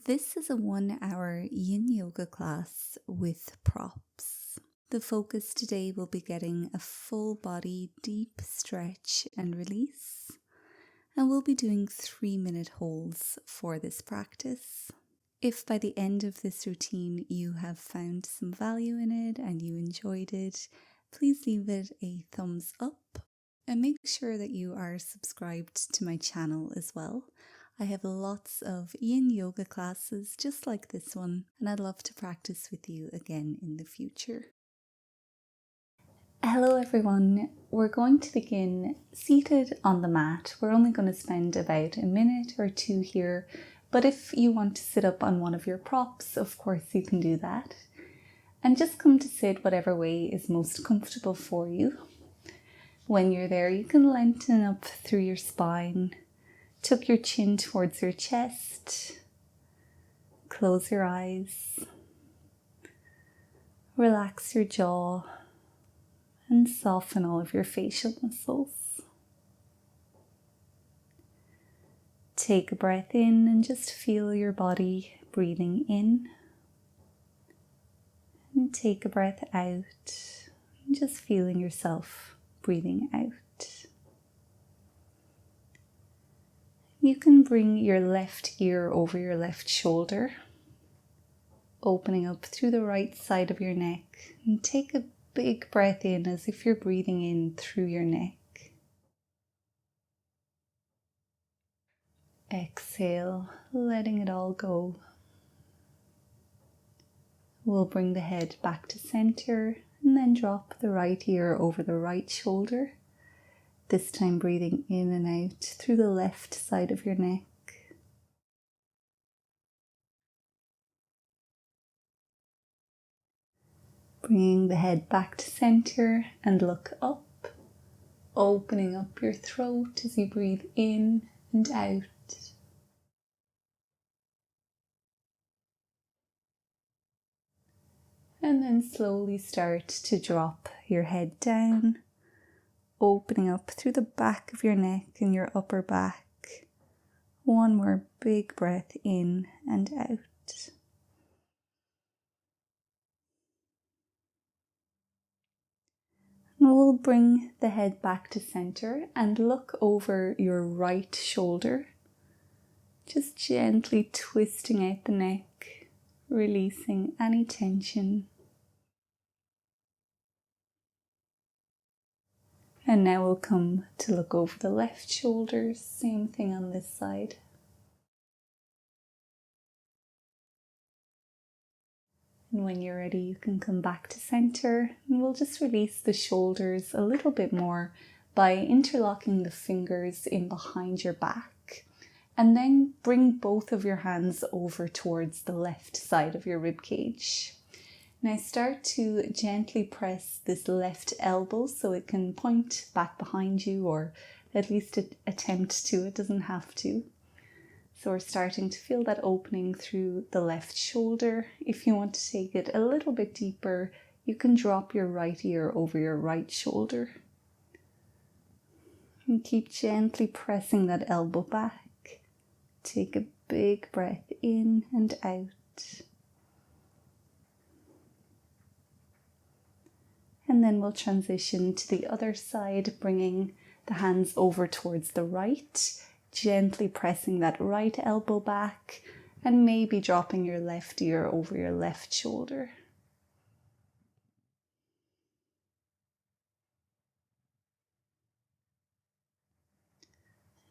This is a 1-hour yin yoga class with props. The focus today will be getting a full body deep stretch and release, and we'll be doing 3-minute holds for this practice. If by the end of this routine you have found some value in it and you enjoyed it, please leave it a thumbs up and make sure that you are subscribed to my channel as well. I have lots of yin yoga classes just like this one, and I'd love to practice with you again in the future. Hello everyone, we're going to begin seated on the mat. We're only going to spend about a minute or two here, but if you want to sit up on one of your props, of course you can do that. And just come to sit whatever way is most comfortable for you. When you're there, you can lengthen up through your spine. Tuck your chin towards your chest, close your eyes, relax your jaw, and soften all of your facial muscles. Take a breath in and just feel your body breathing in. And take a breath out, and just feeling yourself breathing out. You can bring your left ear over your left shoulder, opening up through the right side of your neck, and take a big breath in as if you're breathing in through your neck. Exhale, letting it all go. We'll bring the head back to center and then drop the right ear over the right shoulder. This time breathing in and out through the left side of your neck. Bringing the head back to center and look up, opening up your throat as you breathe in and out. And then slowly start to drop your head down, opening up through the back of your neck and your upper back. One more big breath in and out. And we'll bring the head back to center and look over your right shoulder. Just gently twisting out the neck, releasing any tension. And now we'll come to look over the left shoulder, same thing on this side. And when you're ready, you can come back to center, and we'll just release the shoulders a little bit more by interlocking the fingers in behind your back, and then bring both of your hands over towards the left side of your rib cage. Now start to gently press this left elbow so it can point back behind you, or at least attempt to, it doesn't have to. So we're starting to feel that opening through the left shoulder. If you want to take it a little bit deeper, you can drop your right ear over your right shoulder. And keep gently pressing that elbow back. Take a big breath in and out. And then we'll transition to the other side, bringing the hands over towards the right, gently pressing that right elbow back, and maybe dropping your left ear over your left shoulder.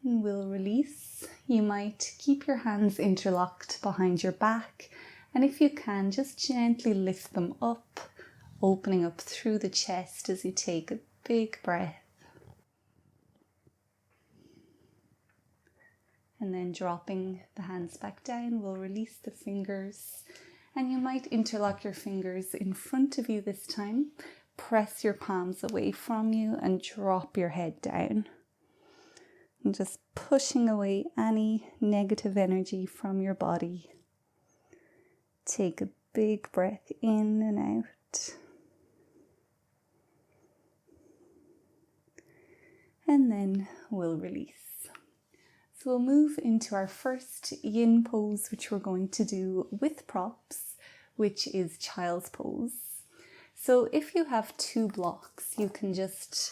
And we'll release. You might keep your hands interlocked behind your back, and if you can, just gently lift them up, opening up through the chest as you take a big breath. And then dropping the hands back down, we'll release the fingers. And you might interlock your fingers in front of you this time. Press your palms away from you and drop your head down. And just pushing away any negative energy from your body. Take a big breath in and out. And then we'll release. So we'll move into our first yin pose, which we're going to do with props, which is child's pose. So if you have 2 blocks, you can just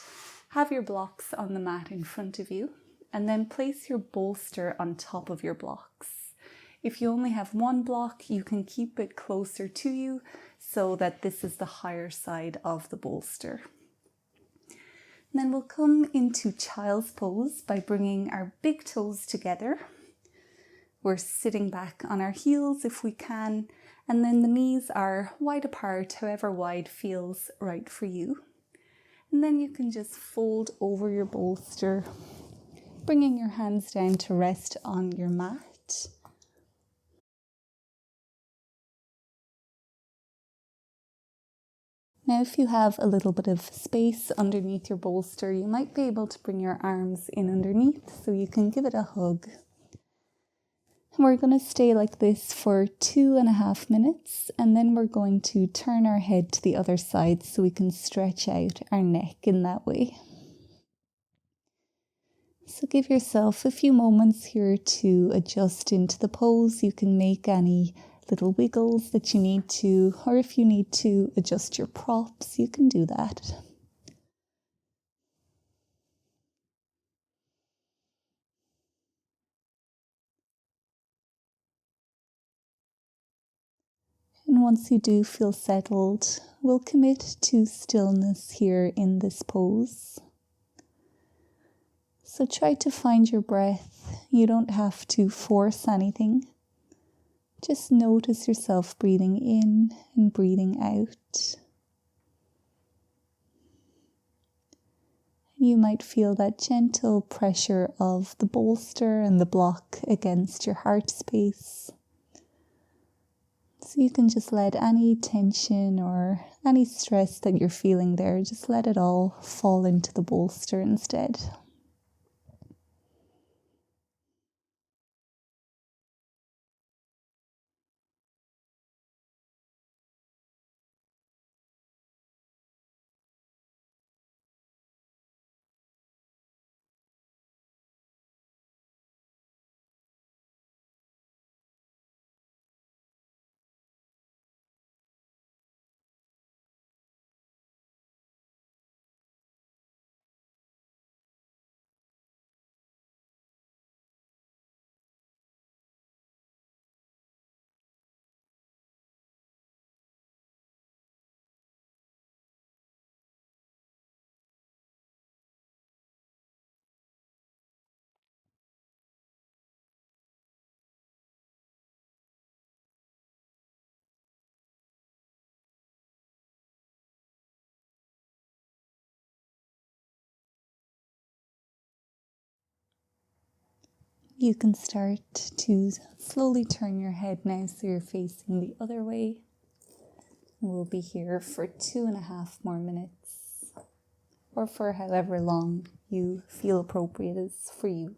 have your blocks on the mat in front of you and then place your bolster on top of your blocks. If you only have 1 block, you can keep it closer to you so that this is the higher side of the bolster. And then we'll come into child's pose by bringing our big toes together. We're sitting back on our heels if we can, and then the knees are wide apart, however wide feels right for you. And then you can just fold over your bolster, bringing your hands down to rest on your mat. Now, if you have a little bit of space underneath your bolster, you might be able to bring your arms in underneath so you can give it a hug. And we're going to stay like this for 2.5 minutes, and then we're going to turn our head to the other side so we can stretch out our neck in that way. So give yourself a few moments here to adjust into the pose. You can make any little wiggles that you need to, or if you need to adjust your props, you can do that. And once you do feel settled, we'll commit to stillness here in this pose. So try to find your breath. You don't have to force anything. Just notice yourself breathing in and breathing out. You might feel that gentle pressure of the bolster and the block against your heart space. So you can just let any tension or any stress that you're feeling there, just let it all fall into the bolster instead. You can start to slowly turn your head now so you're facing the other way. We'll be here for 2.5 more minutes, or for however long you feel appropriate is for you.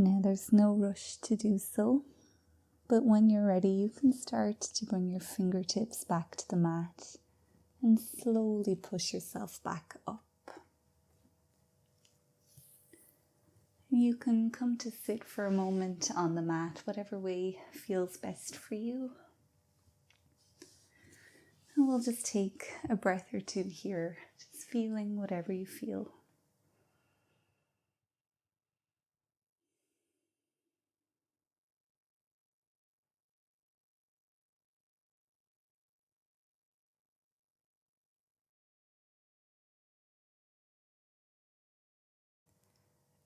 Now there's no rush to do so, but when you're ready you can start to bring your fingertips back to the mat and slowly push yourself back up. You can come to sit for a moment on the mat, whatever way feels best for you. And we'll just take a breath or two here, just feeling whatever you feel.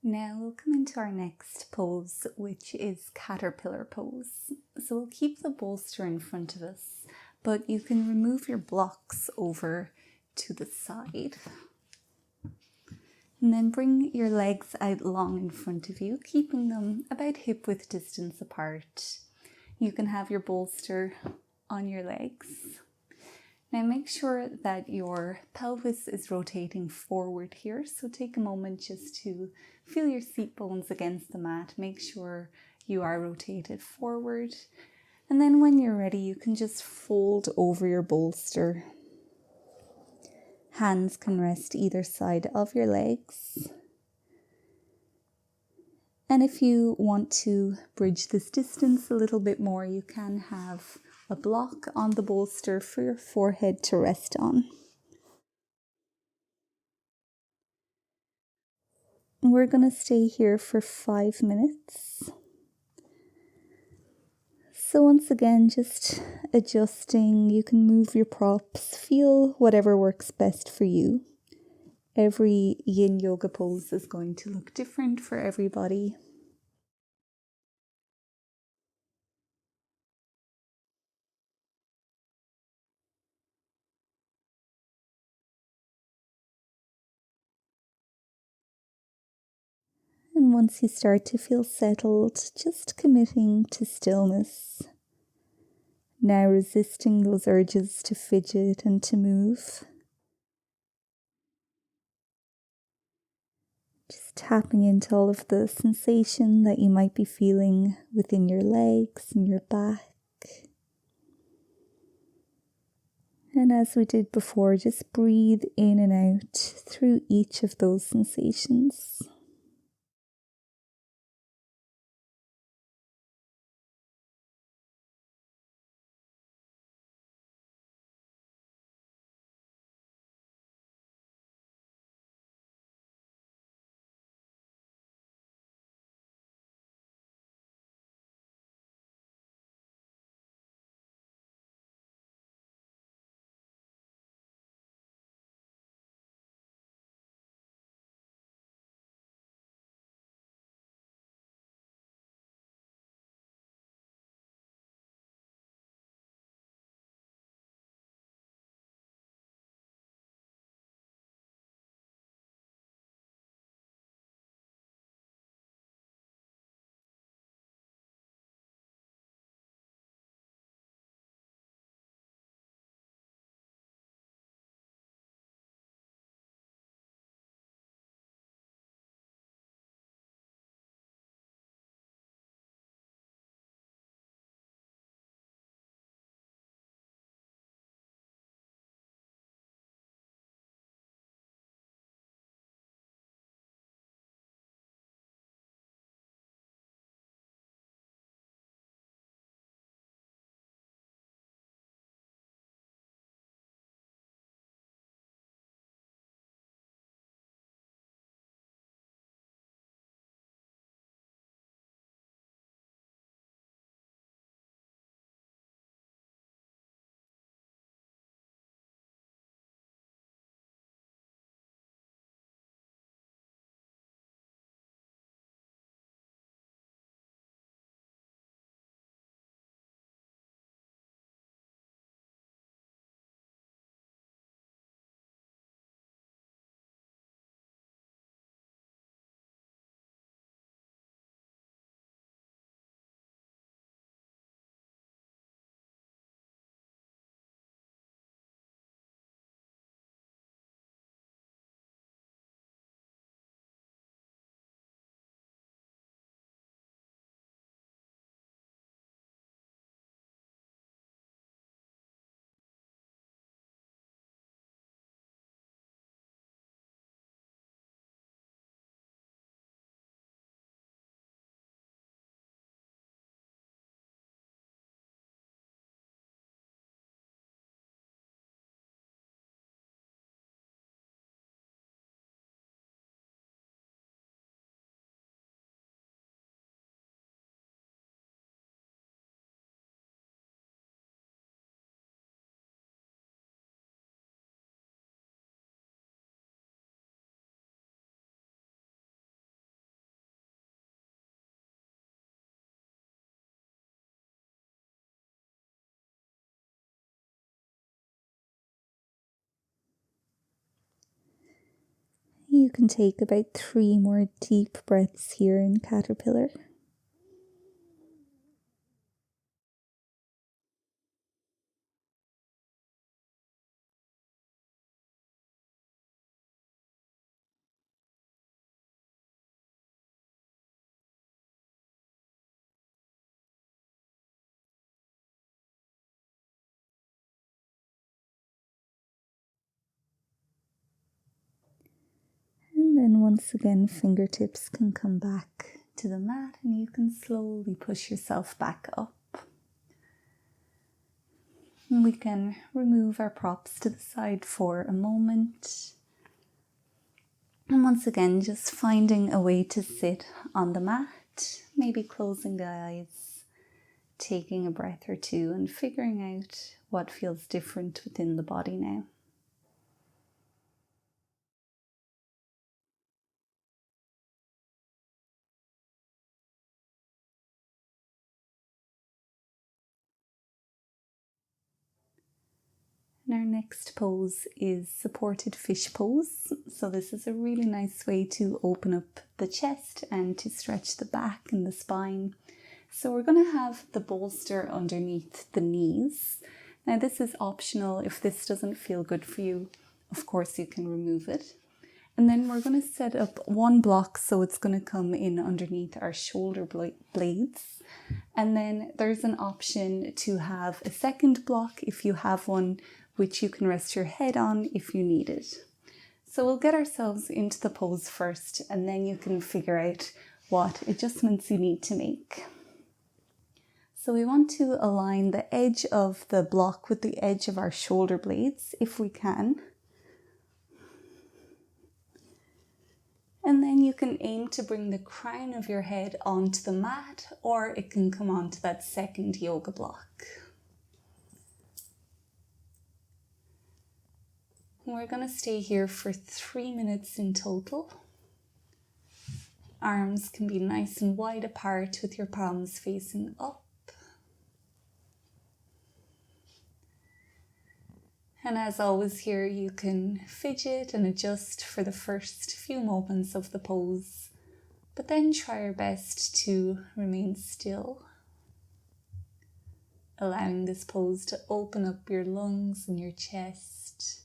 Now we'll come into our next pose, which is caterpillar pose. So we'll keep the bolster in front of us, but you can remove your blocks over to the side. And then bring your legs out long in front of you, keeping them about hip width distance apart. You can have your bolster on your legs. Now make sure that your pelvis is rotating forward here, so take a moment just to feel your seat bones against the mat. Make sure you are rotated forward. And then when you're ready, you can just fold over your bolster. Hands can rest either side of your legs. And if you want to bridge this distance a little bit more, you can have a block on the bolster for your forehead to rest on. And we're going to stay here for 5 minutes. So once again, just adjusting. You can move your props, feel whatever works best for you. Every yin yoga pose is going to look different for everybody. And once you start to feel settled, just committing to stillness. Now resisting those urges to fidget and to move. Just tapping into all of the sensation that you might be feeling within your legs and your back. And as we did before, just breathe in and out through each of those sensations. You can take about 3 more deep breaths here in Caterpillar. And then once again, fingertips can come back to the mat and you can slowly push yourself back up. And we can remove our props to the side for a moment. And once again, just finding a way to sit on the mat, maybe closing the eyes, taking a breath or two and figuring out what feels different within the body now. And our next pose is supported fish pose. So this is a really nice way to open up the chest and to stretch the back and the spine. So we're going to have the bolster underneath the knees. Now this is optional. If this doesn't feel good for you, of course you can remove it. And then we're going to set up one block, so it's going to come in underneath our shoulder blades. And then there's an option to have a second block if you have one, which you can rest your head on if you need it. So we'll get ourselves into the pose first, and then you can figure out what adjustments you need to make. So we want to align the edge of the block with the edge of our shoulder blades if we can. And then you can aim to bring the crown of your head onto the mat, or it can come onto that second yoga block. And we're going to stay here for 3 minutes in total. Arms can be nice and wide apart with your palms facing up. And as always here, you can fidget and adjust for the first few moments of the pose, but then try your best to remain still, allowing this pose to open up your lungs and your chest,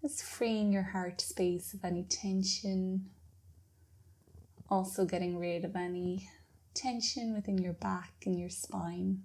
just freeing your heart space of any tension, also getting rid of any tension within your back and your spine.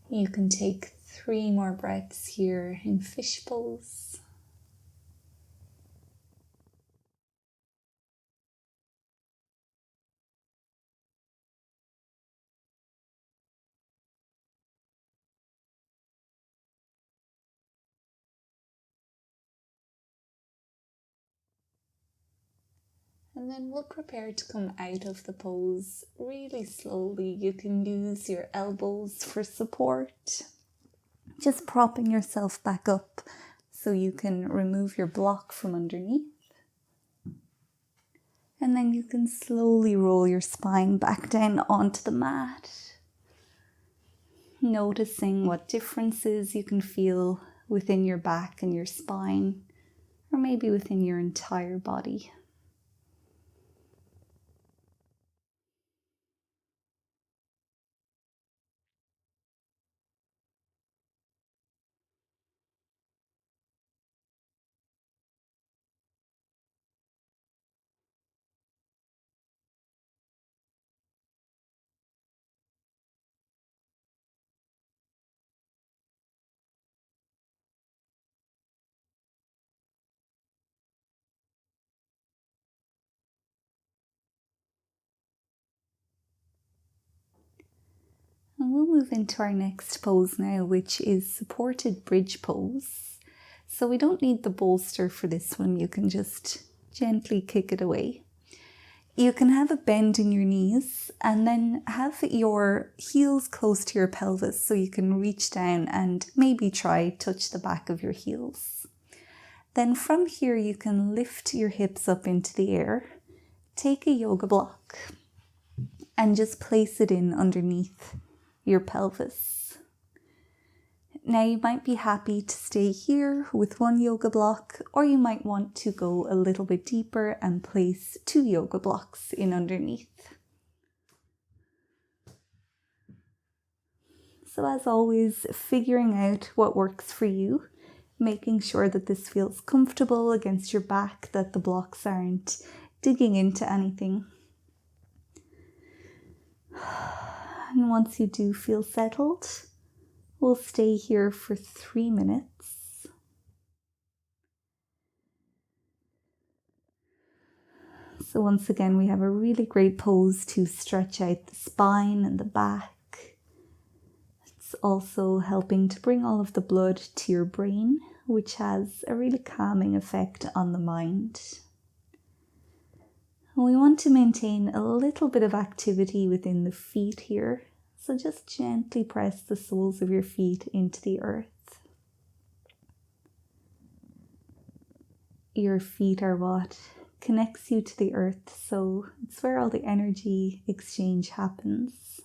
You can take 3 more breaths here in fish pose. And then we'll prepare to come out of the pose really slowly. You can use your elbows for support, just propping yourself back up so you can remove your block from underneath. And then you can slowly roll your spine back down onto the mat, noticing what differences you can feel within your back and your spine, or maybe within your entire body. And we'll move into our next pose now, which is supported bridge pose. So we don't need the bolster for this one. You can just gently kick it away. You can have a bend in your knees and then have your heels close to your pelvis so you can reach down and maybe try touch the back of your heels. Then from here you can lift your hips up into the air, take a yoga block and just place it in underneath your pelvis. Now you might be happy to stay here with one yoga block, or you might want to go a little bit deeper and place 2 yoga blocks in underneath. So as always, figuring out what works for you, making sure that this feels comfortable against your back, that the blocks aren't digging into anything. And once you do feel settled, we'll stay here for 3 minutes. So once again, we have a really great pose to stretch out the spine and the back. It's also helping to bring all of the blood to your brain, which has a really calming effect on the mind. We want to maintain a little bit of activity within the feet here, so just gently press the soles of your feet into the earth. Your feet are what connects you to the earth, so it's where all the energy exchange happens.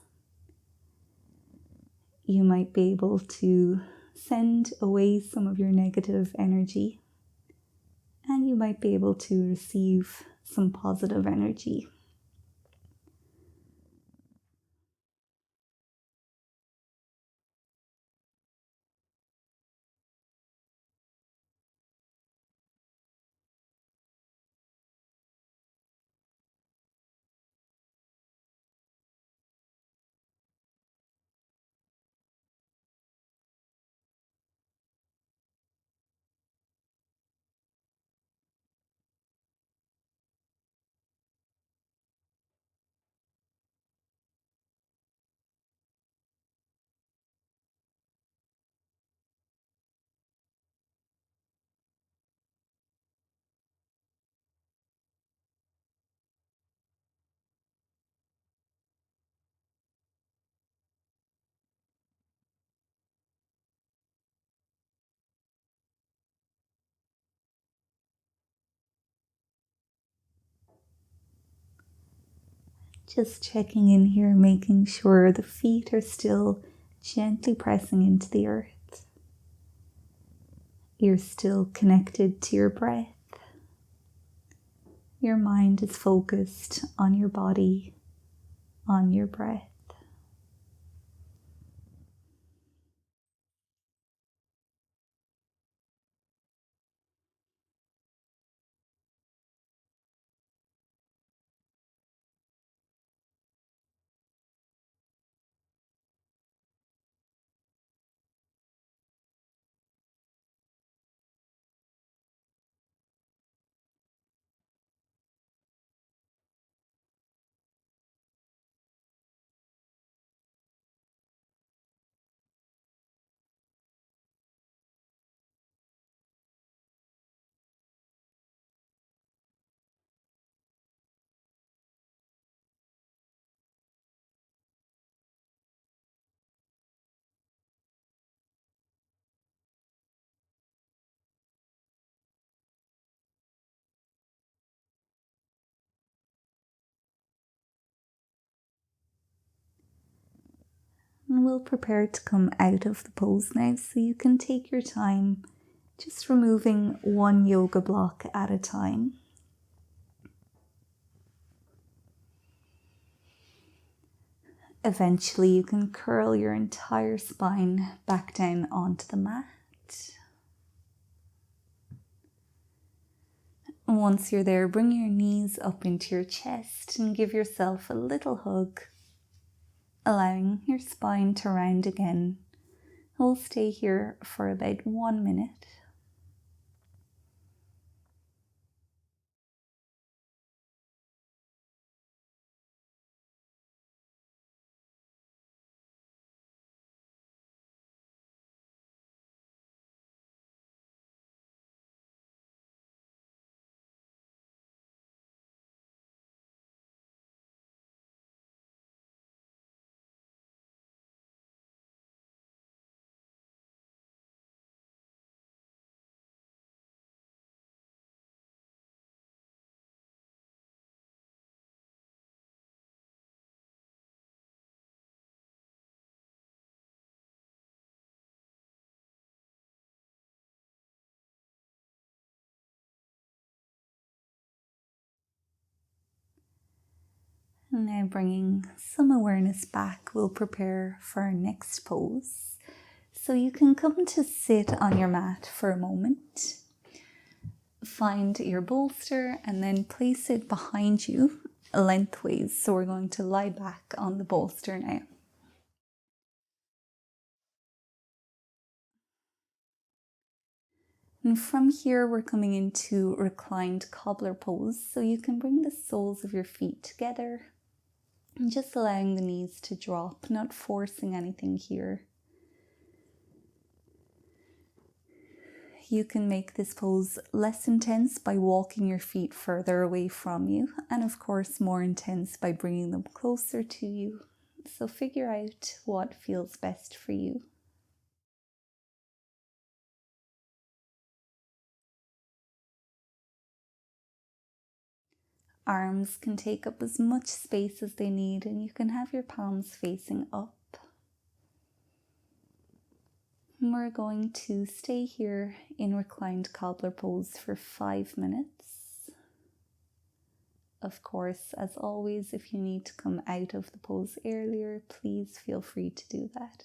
You might be able to send away some of your negative energy, and you might be able to receive some positive energy. Just checking in here, making sure the feet are still gently pressing into the earth. You're still connected to your breath. Your mind is focused on your body, on your breath. we'll prepare to come out of the pose now, so you can take your time, just removing one yoga block at a time. Eventually, you can curl your entire spine back down onto the mat. Once you're there, bring your knees up into your chest and give yourself a little hug, allowing your spine to round again. We'll stay here for about 1 minute. Now bringing some awareness back, we'll prepare for our next pose. So you can come to sit on your mat for a moment. Find your bolster and then place it behind you lengthways. So we're going to lie back on the bolster now. And from here, we're coming into reclined cobbler pose. So you can bring the soles of your feet together and just allowing the knees to drop, not forcing anything here. You can make this pose less intense by walking your feet further away from you, and of course more intense by bringing them closer to you. So figure out what feels best for you. Arms can take up as much space as they need, and you can have your palms facing up. And we're going to stay here in reclined cobbler pose for 5 minutes. Of course, as always, if you need to come out of the pose earlier, please feel free to do that.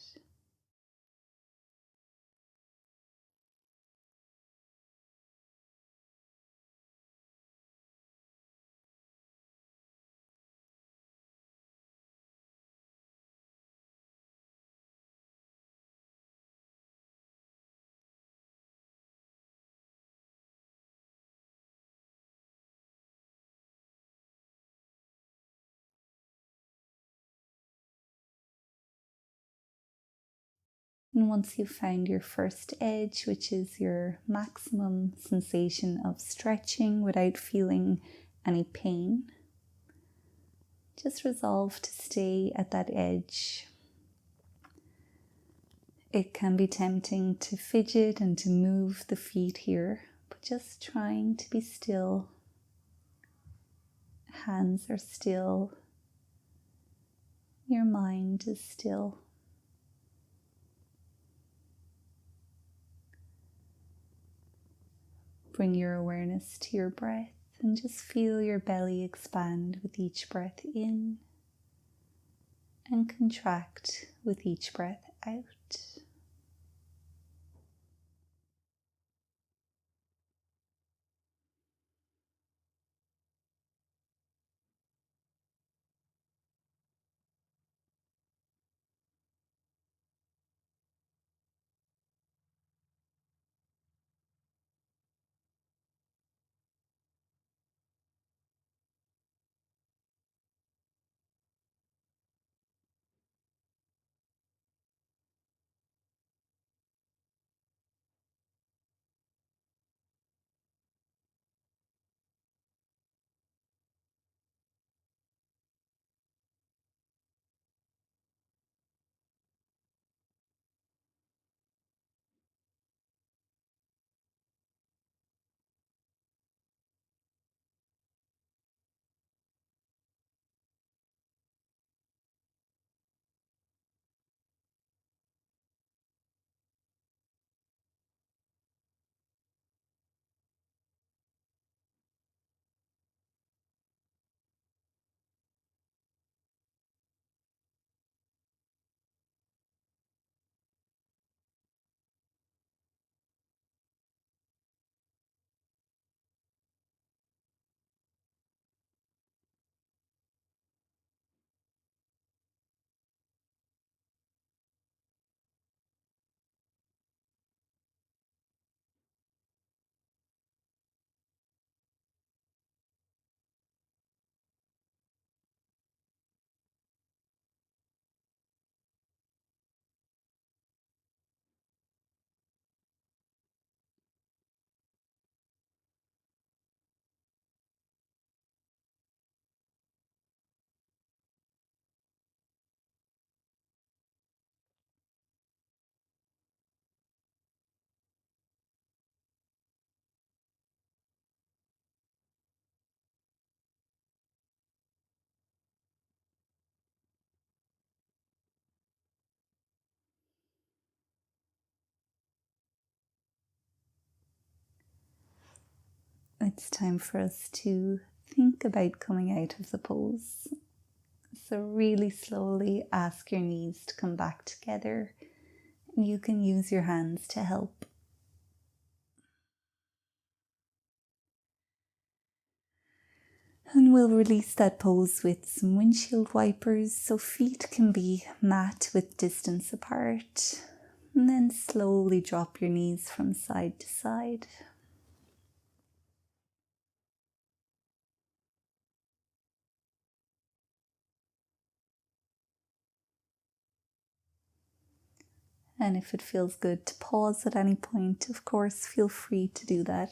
And once you've found your first edge, which is your maximum sensation of stretching without feeling any pain, just resolve to stay at that edge. It can be tempting to fidget and to move the feet here, but just trying to be still. Hands are still. Your mind is still. Bring your awareness to your breath and just feel your belly expand with each breath in and contract with each breath out. it's time for us to think about coming out of the pose. So really slowly ask your knees to come back together. You can use your hands to help. And we'll release that pose with some windshield wipers, so feet can be mat with distance apart. And then slowly drop your knees from side to side. And if it feels good to pause at any point, of course, feel free to do that.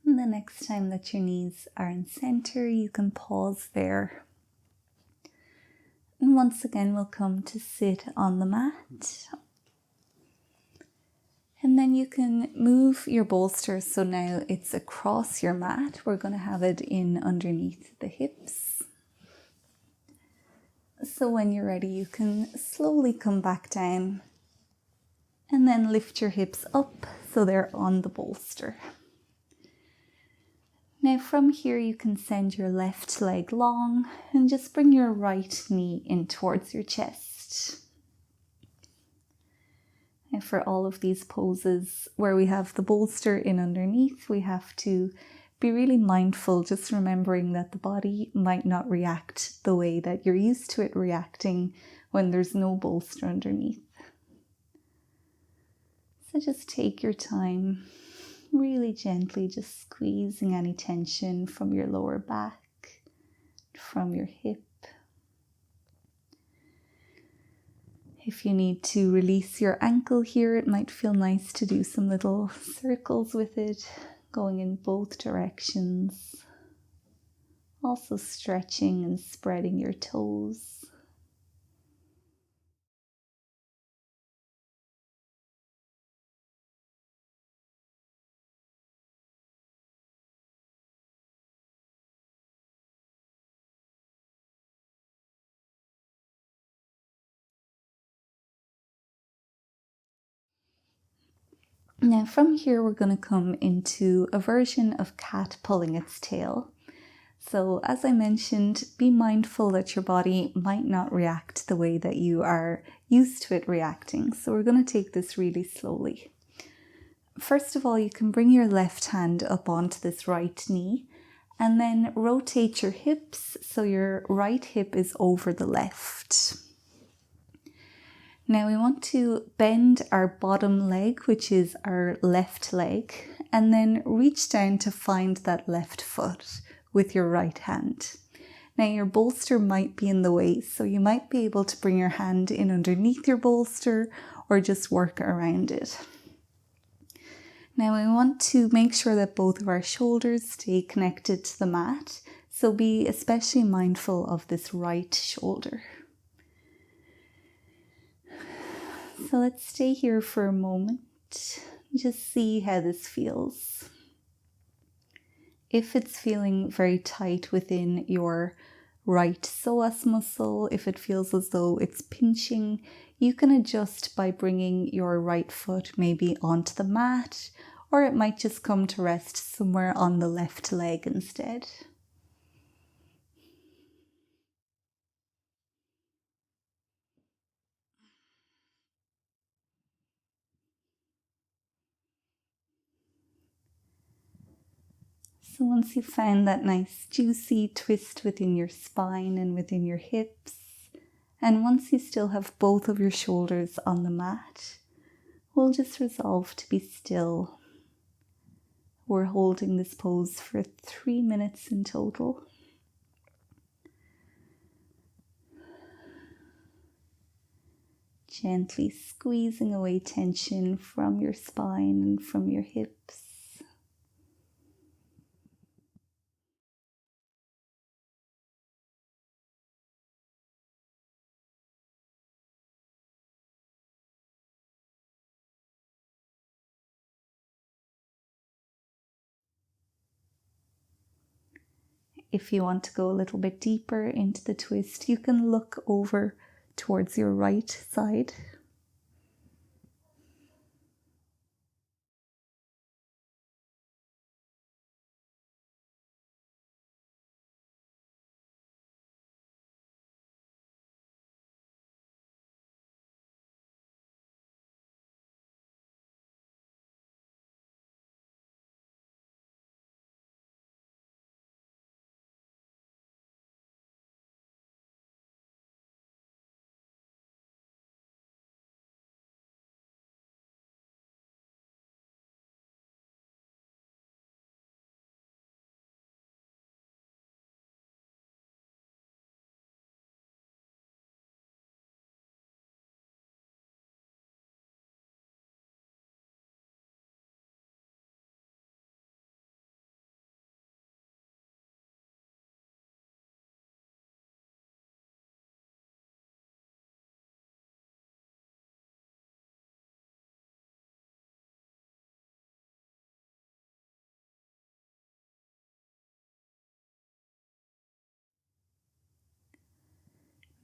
And the next time that your knees are in center, you can pause there. And once again, we'll come to sit on the mat. And then you can move your bolster so now it's across your mat. We're going to have it in underneath the hips. So when you're ready, you can slowly come back down and then lift your hips up so they're on the bolster. Now from here you can send your left leg long and just bring your right knee in towards your chest. And for all of these poses where we have the bolster in underneath, we have to be really mindful, just remembering that the body might not react the way that you're used to it reacting when there's no bolster underneath. So just take your time, really gently just squeezing any tension from your lower back, from your hip. If you need to release your ankle here, it might feel nice to do some little circles with it, going in both directions. Also stretching and spreading your toes. Now from here we're going to come into a version of cat pulling its tail. So as I mentioned, be mindful that your body might not react the way that you are used to it reacting. So we're going to take this really slowly. First of all, you can bring your left hand up onto this right knee and then rotate your hips so your right hip is over the left. Now we want to bend our bottom leg, which is our left leg, and then reach down to find that left foot with your right hand. Now your bolster might be in the way, so you might be able to bring your hand in underneath your bolster or just work around it. Now we want to make sure that both of our shoulders stay connected to the mat, so be especially mindful of this right shoulder. So let's stay here for a moment, just see how this feels. If it's feeling very tight within your right psoas muscle, if it feels as though it's pinching, you can adjust by bringing your right foot maybe onto the mat, or it might just come to rest somewhere on the left leg instead. So once you've found that nice juicy twist within your spine and within your hips, and once you still have both of your shoulders on the mat, we'll just resolve to be still. We're holding this pose for 3 minutes in total. Gently squeezing away tension from your spine and from your hips. If you want to go a little bit deeper into the twist, you can look over towards your right side.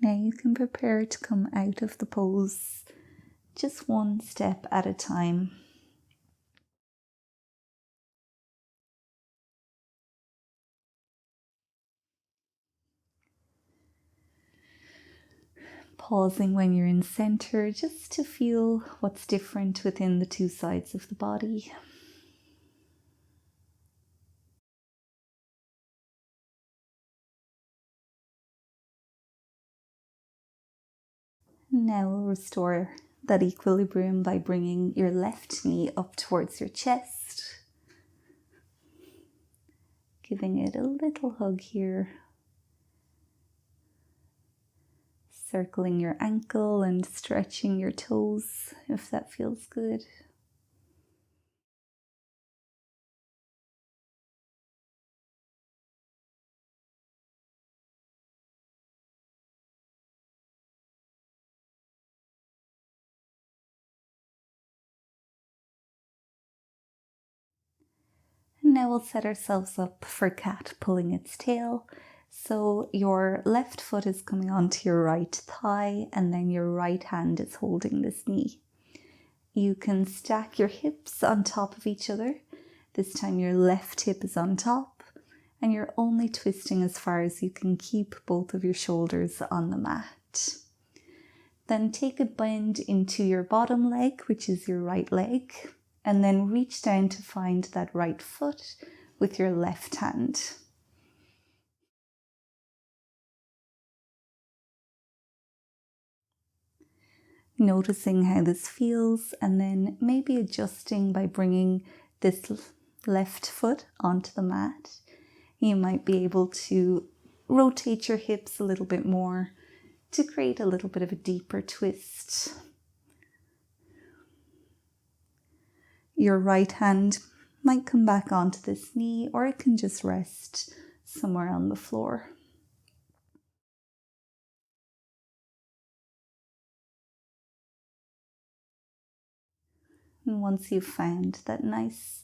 Now you can prepare to come out of the pose just one step at a time. Pausing when you're in center just to feel what's different within the two sides of the body. Now we'll restore that equilibrium by bringing your left knee up towards your chest. Giving it a little hug here. Circling your ankle and stretching your toes if that feels good. And now we'll set ourselves up for cat pulling its tail. So your left foot is coming onto your right thigh and then your right hand is holding this knee. You can stack your hips on top of each other. This time your left hip is on top and you're only twisting as far as you can keep both of your shoulders on the mat. Then take a bend into your bottom leg, which is your right leg, and then reach down to find that right foot with your left hand. Noticing how this feels and then maybe adjusting by bringing this left foot onto the mat. You might be able to rotate your hips a little bit more to create a little bit of a deeper twist. Your right hand might come back onto this knee or it can just rest somewhere on the floor. And once you've found that nice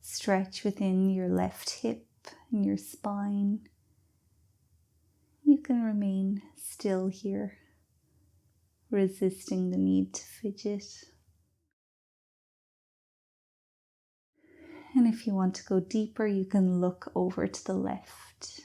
stretch within your left hip and your spine, you can remain still here, resisting the need to fidget. And if you want to go deeper, you can look over to the left.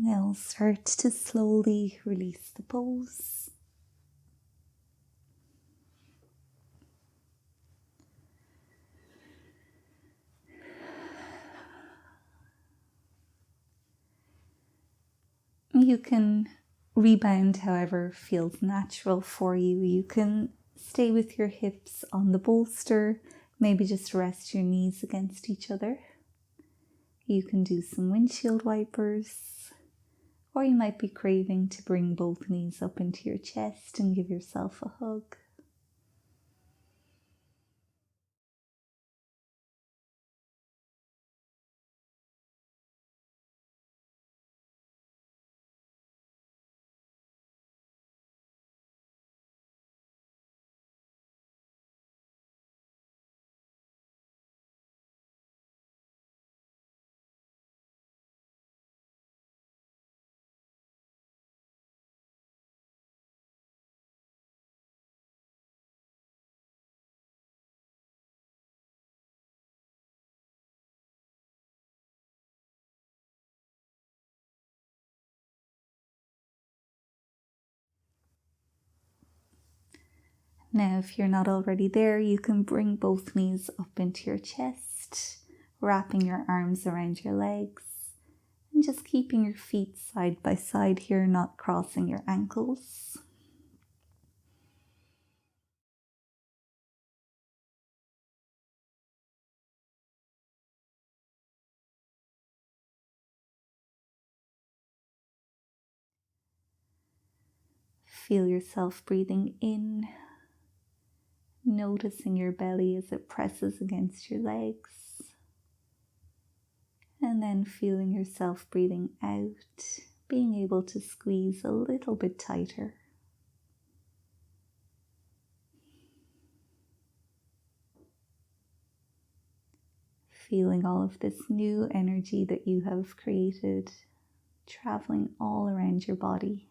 Now start to slowly release the pose. You can rebound however feels natural for you. You can stay with your hips on the bolster, maybe just rest your knees against each other. You can do some windshield wipers, or you might be craving to bring both knees up into your chest and give yourself a hug. Now, if you're not already there, you can bring both knees up into your chest, wrapping your arms around your legs, and just keeping your feet side by side here, not crossing your ankles. Feel yourself breathing in, noticing your belly as it presses against your legs, and then feeling yourself breathing out, being able to squeeze a little bit tighter. Feeling all of this new energy that you have created, traveling all around your body.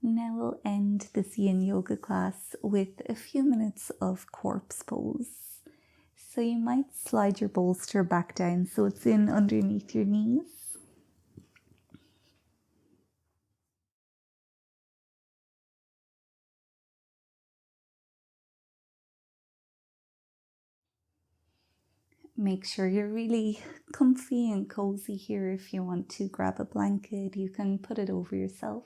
Now we'll end this yin yoga class with a few minutes of corpse pose. So you might slide your bolster back down so it's in underneath your knees. Make sure you're really comfy and cozy here. If you want to grab a blanket, you can put it over yourself.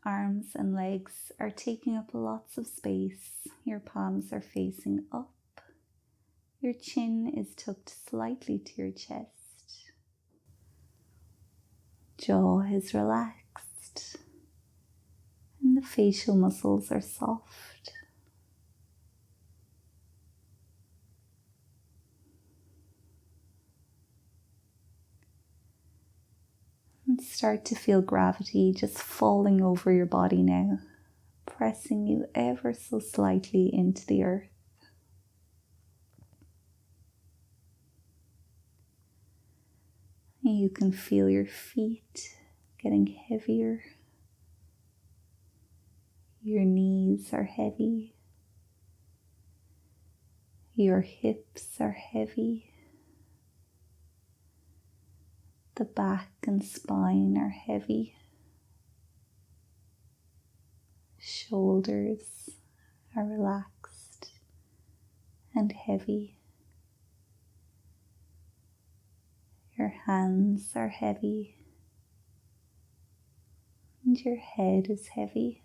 Arms and legs are taking up lots of space. Your palms are facing up. Your chin is tucked slightly to your chest. Jaw is relaxed. And the facial muscles are soft. And start to feel gravity just falling over your body now, pressing you ever so slightly into the earth. You can feel your feet getting heavier. Your knees are heavy. Your hips are heavy. The back and spine are heavy. Shoulders are relaxed and heavy. Your hands are heavy. And your head is heavy.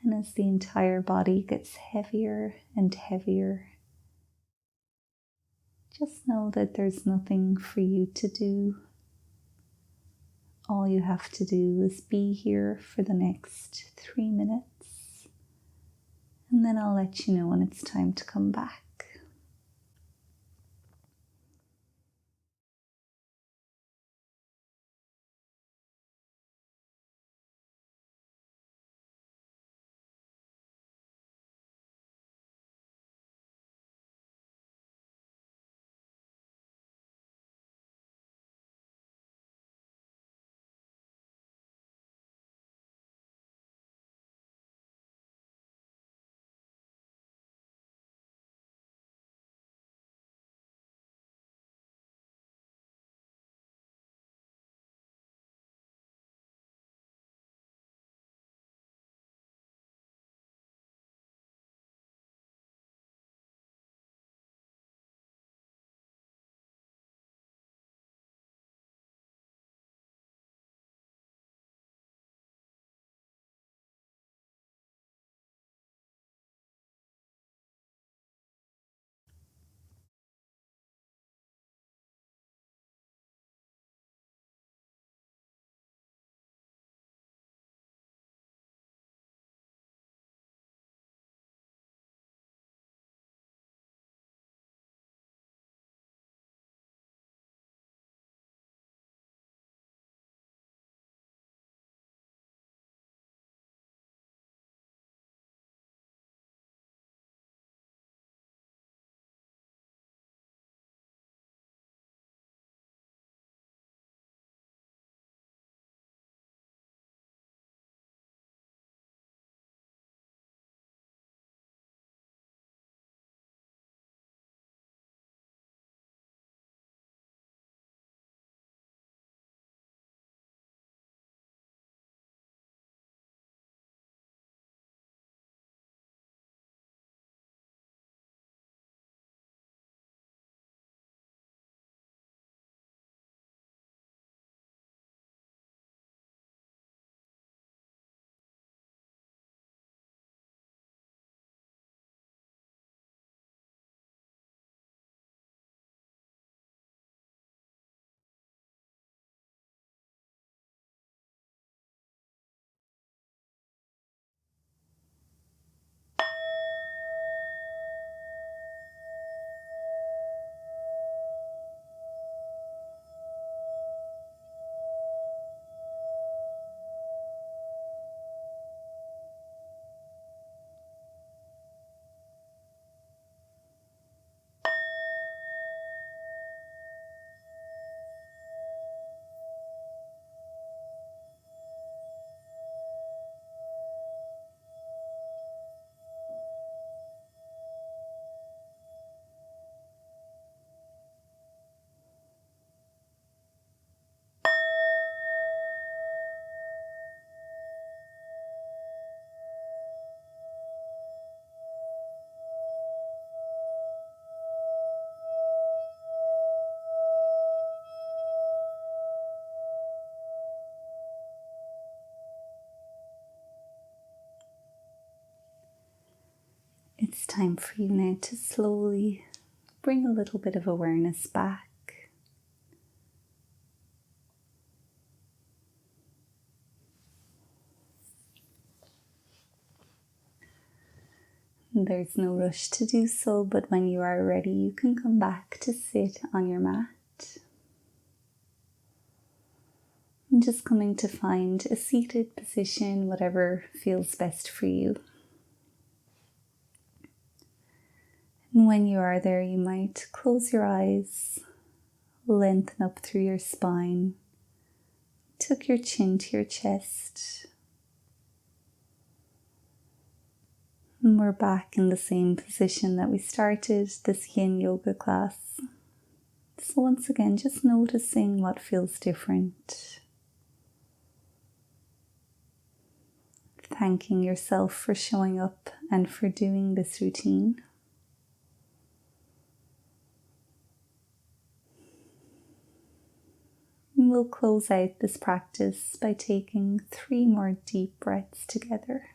And as the entire body gets heavier and heavier, just know that there's nothing for you to do. All you have to do is be here for the next 3 minutes, and then I'll let you know when it's time to come back. It's time for you now to slowly bring a little bit of awareness back. There's no rush to do so, but when you are ready, you can come back to sit on your mat. And just coming to find a seated position, whatever feels best for you. And when you are there, you might close your eyes, lengthen up through your spine, tuck your chin to your chest. And we're back in the same position that we started this yin yoga class. So once again, just noticing what feels different. Thanking yourself for showing up and for doing this routine. And we'll close out this practice by taking 3 more deep breaths together.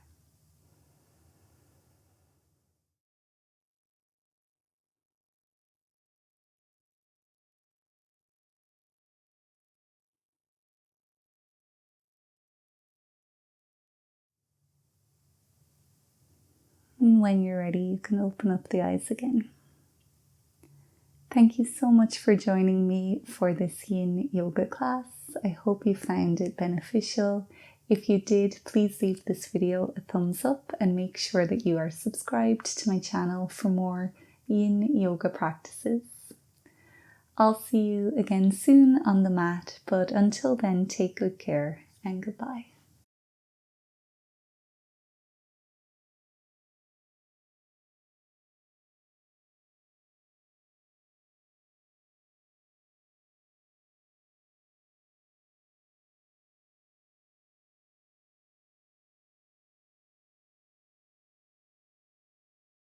And when you're ready, you can open up the eyes again. Thank you so much for joining me for this yin yoga class. I hope you found it beneficial. If you did, please leave this video a thumbs up and make sure that you are subscribed to my channel for more yin yoga practices. I'll see you again soon on the mat, but until then, take good care and goodbye.